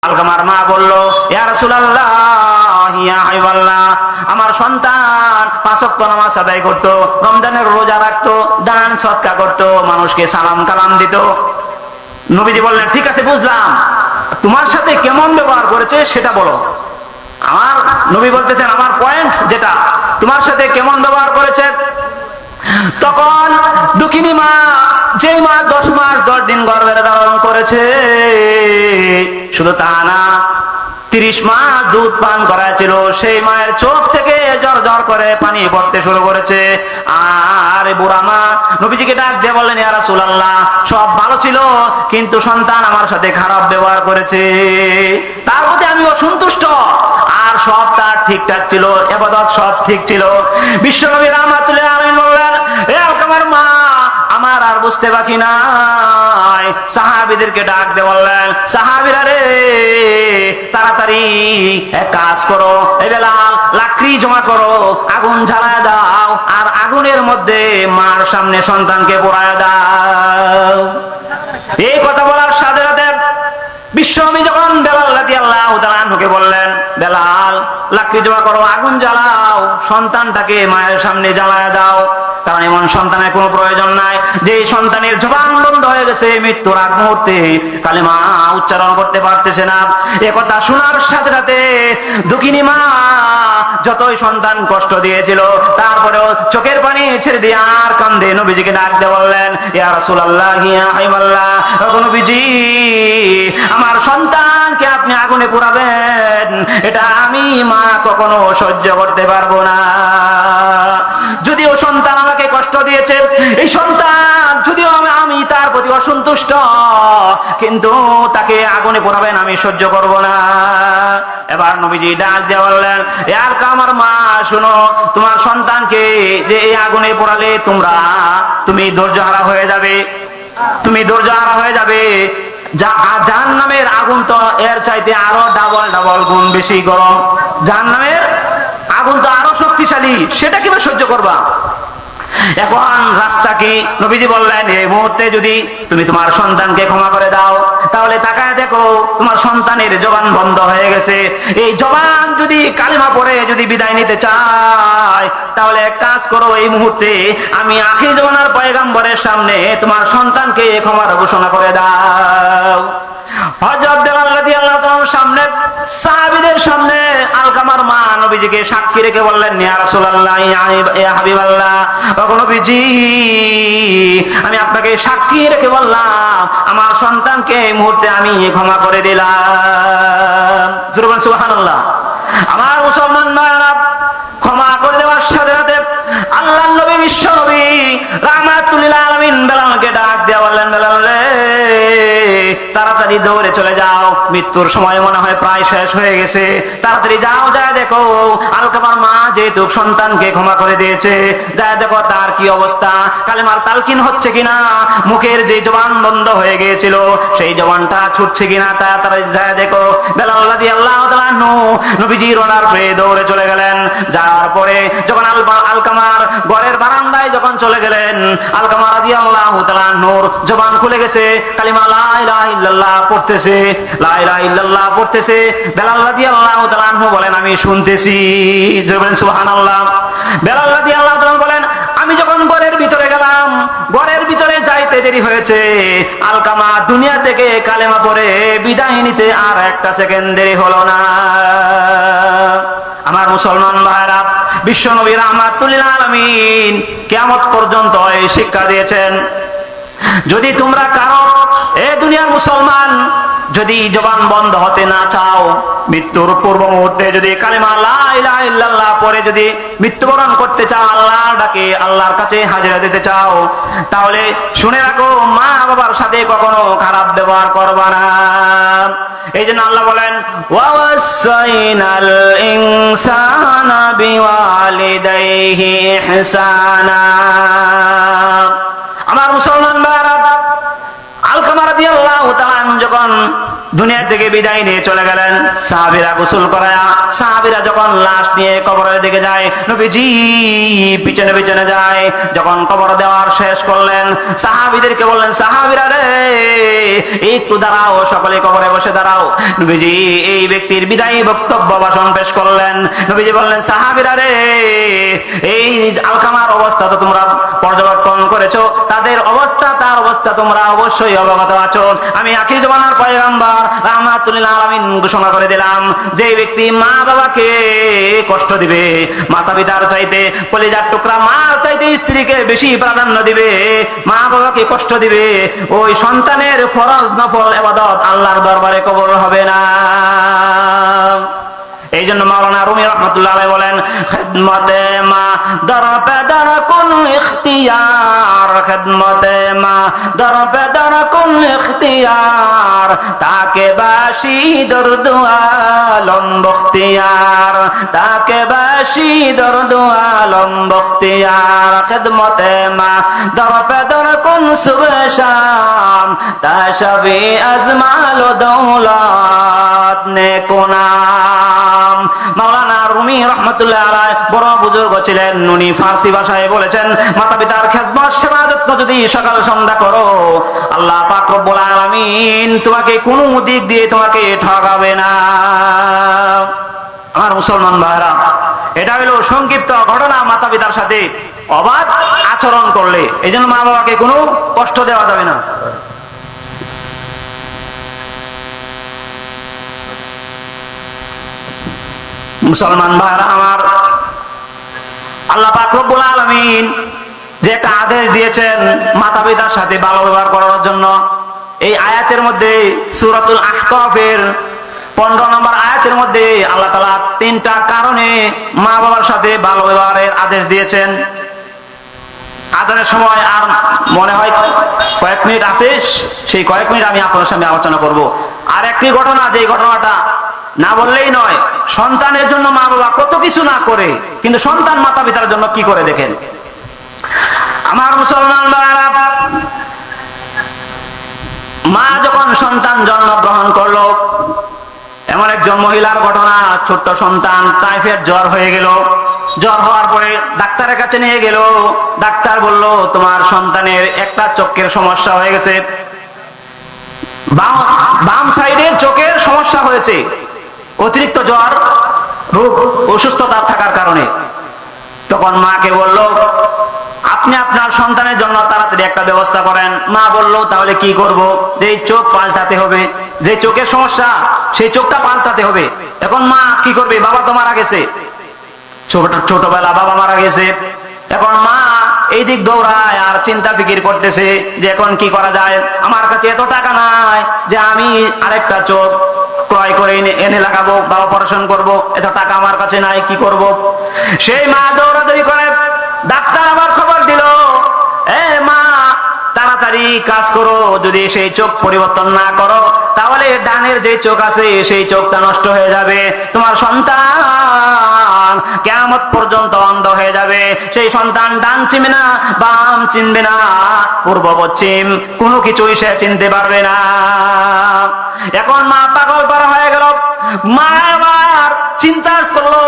আলকামার মা বলল, ইয়া রাসূলুল্লাহ, ইয়া হাবিবাল্লাহ, আমার সন্তান 5 ওয়াক্ত নামাজ আদায় করত, রমজানের রোজা রাখতো, দান সদকা করত, মানুষকে সালাম কালাম দিত। নবীজি বললেন, ঠিক আছে বুঝলাম, তোমার সাথে কেমন ব্যবহার করেছে সেটা বলো। আমার নবী বলতেছেন, আমার পয়েন্ট যেটা, তোমার সাথে কেমন ব্যবহার করেছে। তখন দুঃখিনী মা, যে মা 10 মাস 10 দিন গর্ভে ধারণ করেছে, শুধু তা না, 30 মাস দুধ পান করাছিল, সেই মায়ের চোখ থেকে জ্বর জ্বর করে পানি পড়তে শুরু করেছে। আর বুড়া মা নবীজিকে ডাক দিয়ে বললেন, ইয়া রাসূলুল্লাহ, সব ভালো ছিল, কিন্তু সন্তান আমার সাথে খারাপ ব্যবহার করেছে, তার প্রতি আমি অসন্তুষ্ট। আর সব তার ঠিকঠাক ছিল, ইবাদত সব ঠিক ছিল। বিশ্বনবী রাহমাতুল্লাহ আলাইহি বললেন, এ আলকামার মা, আমার আর বুঝতে বাকি নাই। সাহাবীদেরকে ডাক দিয়ে বললেন, সাহাবীরা রে, তাড়াতাড়ি এক কাজ করো, এই বেলাল লাকড়ি জমা করো, আগুন জ্বালায় দাও, আর আগুনের মধ্যে মার সামনে সন্তানকে পোড়ায় দাও। এই কথা বলার সাথে সাথে বিশ্বনবী যখন বেলাল রাদিয়াল্লাহু তাআলা আনহুকে বললেন, বেলাল লাকড়ি জমা করো, আগুন জ্বালাও, সন্তানটাকে মায়ের সামনে জ্বালায় দাও, কারণ এমন সন্তানের কোনো প্রয়োজন নাই যে সন্তানের জবান বন্ধ হয়ে গেছে, মৃত্যুর আগ মুহূর্তে কালেমা উচ্চারণ করতে পারতেছে না। একথা শোনার সাথে সাথে দুঃখিনী মা যতই সন্তান কষ্ট দিয়েছিল, তারপরেও চোখের পানি ছেড়ে দিয়ে আর কান্দে নবীজিকে ডাক দিয়ে বললেন, ইয়া রাসূলুল্লাহ, ইয়া হাবিবাল্লাহ, নবীজি, আমার সন্তানকে আপনি আগুনে পোড়াবেন, এটা আমি মা কখনো সহ্য করতে পারবো না। যদিও সন্তান আমাকে কষ্ট দিয়েছে, এই সন্তান যদিও আমি তার প্রতি অসন্তুষ্ট, কিন্তু তাকে আগুনে পোড়াবেন আমি সহ্য করব না। এবার নবীজি ডাক দিয়ে বললেন, এ আলকামার মা, শোনো, তোমার সন্তানকে যে এই আগুনে পোড়ালে তুমি ধৈর্যহারা হয়ে যাবে, তুমি ধৈর্যহারা হয়ে যাবে। জাহান্নামের আগুন তো এর চাইতে আরো ডাবল গুণ বেশি গরম, জাহান্নামের আগুন তো আরো শক্তিশালী, সেটা কিভাবে সহ্য করবা? এখন রাস্তা কি? নবীজি বললেন, এই মুহূর্তে যদি তুমি তোমার সন্তানকে ক্ষমা করে দাও, তাহলে তাকায় দেখো তোমার সন্তানের জবান বন্ধ হয়ে গেছে। এই জবান যদি কালিমা পড়ে যদি বিদায় নিতে চায়, তাহলে এক কাজ করো, এই মুহূর্তে আমি আখির জামানার পয়গম্বরের সামনে তোমার সন্তানকে ক্ষমার ঘোষণা করে দাও। হযরত বেলাল রাদিয়াল্লাহু তাআলার সামনে, সাহাবীদের সামনে আলকামার মা নবীজিকে সাক্ষী রেখে বললেন, ইয়া রাসূলুল্লাহ, ইয়া হাবিবাল্লাহ, নবীজি, আমি আপনাকে সাক্ষী রেখে বললাম, আমার সন্তানকে এই মুহূর্তে আমি ক্ষমা করে দিলাম। জোরে সুবহানাল্লাহ। আমার মুসলমান ভাইরা, ক্ষমা করে দেওয়ার সাথে সাথে আল্লাহর নবী বিশ্ব নবী রাহমাতুল লিল আলামিন বেলালকে ডাক দিয়ে বললেন, বেলাল রে, তাড়াতাড়ি দৌড়ে চলে যাও, মৃত্যুর সময় মনে হয় প্রায় শেষ হয়ে গেছে, তাড়াতাড়ি যাও, যায় দেখো আলকামার মা যেহেতু সন্তানকে ক্ষমা করে দিয়েছে, যায় দেখো তার কি অবস্থা, কালেমার তালকিন হচ্ছে কিনা, মুখের যে জবান বন্ধ হয়ে গিয়েছিল সেই জবানটা ছুটছে কিনা, তাড়াতাড়ি যায় দেখো। বেলাল রাদিয়াল্লাহু তাআলা নবীজির অর্ডার পেয়ে দৌড়ে চলে গেলেন। যাওয়ার পরে যখন আলকামার ঘরের বারান্দায় যখন চলে গেলেন, আলকামা রাদিয়াল্লাহু তাআলা নূর জবান খুলে গেছে, কালিমা লা ইলাহা ইল্লাল্লাহ পড়তেছে, লা ইলাহা ইল্লাল্লাহ পড়তেছে। বেলাল রাদিয়াল্লাহু তাআলা বলেন, আমি শুনতেছি। বলেন সুবহানাল্লাহ। বেলাল রাদিয়াল্লাহু তাআলা বলেন, আমি যখন ঘরের ভিতরে গেলাম, ঘরের ভিতরে যাইতে দেরি হয়েছে, আলকামা দুনিয়া থেকে কালেমা পড়ে বিদায় নিতে আর একটা সেকেন্ড দেরি হলো না। আমার মুসলমান ভাইরা, বিশ্ব নবী রাহমাতুল লিল আলামিন কিয়ামত পর্যন্ত এই শিক্ষা দিয়েছেন, যদি তোমরা কারো, এ দুনিয়ার মুসলমান, যদি জবান বন্ধ হতে না চাও, মৃত্যুর পূর্ব মুহূর্তে যদি কালিমা লা ইলাহা ইল্লাল্লাহ পড়ে যদি মৃত্যুবরণ করতে চাও, আল্লাহর ডাকে আল্লাহর কাছে হাজিরা দিতে চাও, তাহলে শুনে রাখো, মা বাবার সাথে কখনো খারাপ ব্যবহার করবা না। এই জন্য আল্লাহ বলেন, ওয়াসাইনাল ইনসানা বিওয়ালিদাইহি ইহসানা। আমার মুসলমান ভাইরা, আলকামা রাদিয়াল্লাহু তাআলা যখন দুনিয়া থেকে বিদায় নিয়ে চলে গেলেন। সাহাবীরা গোসল করায়া, সাহাবীরা যখন লাশ নিয়ে কবরের দিকে যায়, নবীজি পিছনে পিছনে যায়। যখন কবর দেওয়ার শেষ করলেন, সাহাবীদেরকে বললেন, সাহাবীরা রে একটু দাঁড়াও, সকলে কবরে বসে দাঁড়াও। নবীজি এই ব্যক্তির বিদায়ী বক্তব্য ভাষণ পেশ করলেন। নবীজি বললেন, সাহাবীরা রে এই আলকামার অবস্থা তো তোমরা পর্যবেক্ষণ করেছো, তাদের অবস্থা তার অবস্থা তোমরা অবশ্যই অবগত আছো। আমি আখির জামানার পয়গম্বর রাহমাতুল লিল আলামিন ঘোষণা করে দিলাম, যে ব্যক্তি মা বাবাকে কষ্ট দিবে, মাতা পিতার চাইতে, কলিজার টুকরা মার চাইতে স্ত্রীকে বেশি প্রাধান্য দিবে, মা বাবাকে কষ্ট দিবে, ওই সন্তানের ফরজ নফল ইবাদত আল্লাহর দরবারে কবুল হবে না। এই জন্য মাওলানা রুমি রাহমাতুল্লাহ আলাইহি বলেন, খিদমতে মা দর পে দর কুন ইখতিয়ার, খিদমতে মা দর পে দর কুন ইখতিয়ার, তাকে বাসি দর্দ আলম বখতিয়ার, তাকে বাসি দর্দ আলম বখতিয়ার। খিদমতে মা দর পে দর কুন সুবহ শাম, তাশবি আজমাল দৌলত নেকুনাম। মাওলানা রুমি রাহমাতুল্লাহ আলাইহি বড় বুজুর্গ ছিলেন, উনি ফার্সি ভাষায় বলেছেন, মাতা পিতার খেদমত সেবা যত্ন যদি সকাল সন্ধ্যা করো, আল্লাহ পাক রব্বুল আলামিন তোমাকে কোনো দিক দিয়ে তোমাকে ঠকাবে না। আমার মুসলমান ভাইরা, এটা হলো সংক্ষিপ্ত ঘটনা। মাতা পিতার সাথে অবাধ আচরণ করলে, এই জন্য মা বাবাকে কোনো কষ্ট দেওয়া যাবে না। মুসলমান ভাইরা আমার, আল্লাহ পাক রব্বুল আলামিন যে একটা আদেশ দিয়েছেন মাতা পিতার সাথে ভালো ব্যবহার করার জন্য, এই আয়াতের মধ্যে সূরাতুল আহকাফের 15 নম্বর আয়াতের মধ্যে আল্লাহ তাআলা 3টা কারণে মা বাবার সাথে ভালো ব্যবহারের আদেশ দিয়েছেন। আদানের সময় আর মনে হয় কয়েক মিনিট আছে, সেই কয়েক মিনিট আমি আপনার সামনে আলোচনা করব। আর একটি ঘটনা, যে ঘটনাটা না বললেই নয়, সন্তানের জন্য মা বাবা কত কিছু না করে, কিন্তু সন্তান মাতা পিতার জন্য কি করে দেখেন। আমার মুসলমান ভাইরা, মা যখন সন্তান জন্মগ্রহণ করলো, এমন একজন মহিলার ঘটনা, ছোট্ট সন্তান, টাইফয়েড জ্বর হয়ে গেল। জ্বর হওয়ার পরে ডাক্তারের কাছে নিয়ে গেল। ডাক্তার বলল, তোমার সন্তানের একটা চোখের সমস্যা হয়ে গেছে, বাম সাইডের চোখের সমস্যা হয়েছে, অতিরিক্ত জ্বর রোগ অসুস্থতা থাকার কারণে। তখন মাকে বলল, আপনি আপনার সন্তানের জন্য তাড়াতাড়ি একটা ব্যবস্থা করেন। মা বলল, তাহলে কি করব? যে চোখ পাল্টাতে হবে, যে চোখের সমস্যা সেই চোখটা পাল্টাতে হবে। এখন মা কি করবে? বাবা তো মারা গেছে, ছোটবেলা বাবা মারা গেছে। এখন মা এই দিক দৌড়ায় আর চিন্তা ফিকির করতেছে যে এখন কি করা যায়। আমার কাছে এত টাকা নাই যে আমি আরেকটা চোখ ক্রয় করে এনে লাগাবো বা অপারেশন করব, এত টাকা আমার কাছে নাই, কি করব? সেই মা দৌড়াদৌড়ি করে ডাক্তার আবার খবর দিল, এ মা তাড়াতাড়ি কাজ করো, যদি সেই চোখ পরিবর্তন না করো তাহলে ডানের যে চোখ আছে সেই চোখটা নষ্ট হয়ে যাবে, তোমার সন্তান কিয়ামত পর্যন্ত অন্ধ হয়ে যাবে। সেই সন্তান ডান চিনবে না, বাম চিনবে না, পূর্ব পশ্চিম কোনো কিছুই সে চিনতে পারবে না। এখন মা পাগল পারা হয়ে গেল। মা আবার চিন্তা করলো,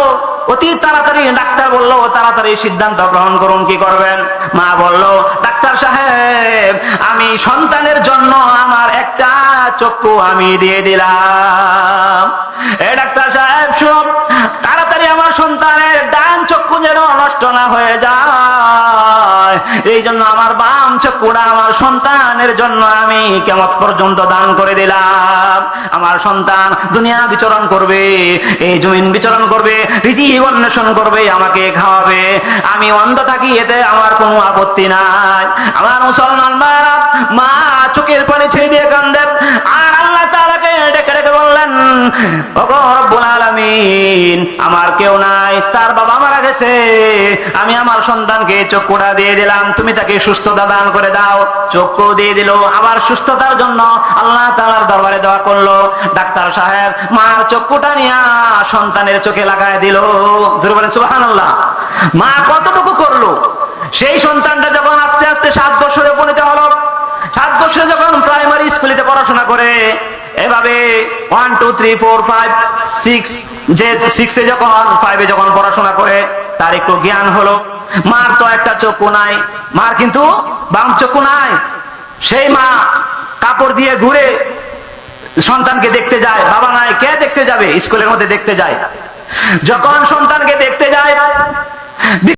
অতি তাড়াতাড়ি ডাক্তার বললো তাড়াতাড়ি সিদ্ধান্ত গ্রহণ করুন, কি করবেন? মা বললো, ডাক্তার সাহেব আমি সন্তানের জন্য আমার একটা চক্ষু আমি দিয়ে দিলাম। এ ডাক্তার সাহেব শুনুন, তাড়াতাড়ি আমার সন্তানের ডান চক্ষু যেন নষ্ট না হয়ে যায়, এই জন্য আমার বাম চক্ষুটা আমার সন্তানের জন্য আমি কিয়ামত পর্যন্ত দান করে দিলাম। আমার সন্তান দুনিয়া বিচরণ করবে, এই জমিন বিচরণ করবে, রিজিক অন্বেষণ করবে, আমাকে খাওয়াবে, আমি অন্ধ থাকি, এতে আমার কোনো আপত্তি নাই। আমার মুসলমান ভাইরা, মা চোখের পানি ছেড়ে দিয়ে কাঁদেন আর আল্লাহ তাআলাকে ডেকে ডেকে বললেন, ওগো রব্বুল আলামিন, আমার কেউ নাই, তার বাবা মারা গেছে, আমি আমার সন্তানকে চক্ষুটা দিয়ে দিলাম, তুমি তাকে সুস্থতা দান করে দাও। চক্ষু দিয়ে দিল, আবার সুস্থতার জন্য আল্লাহ তাআলার দরবারে দোয়া করলো। ডাক্তার সাহেব মার চক্ষুটা নিয়ে সন্তানের চোখে লাগায় দিল। জোরে বলেন সুবহানাল্লাহ। মা কতটুকু করলো? সেই সন্তানটা যখন আস্তে আস্তে 7 বছরে উপনীত হলো, 7 বছরে যখন প্রাইমারি স্কুলে পড়াশোনা করে, এভাবে 1 2 3 4 5 6 যে 6 এ যখন 5 এ যখন পড়াশোনা করে তার একটু জ্ঞান হলো। মার তো একটা চক্ষু নাই, মার কিন্তু বাম চক্ষু নাই। সেই মা কাপড় দিয়ে ঘুরে সন্তানকে দেখতে যায়, বাবা নাই, কে দেখতে যাবে? স্কুলের মধ্যে দেখতে যায়। যখন সন্তানকে দেখতে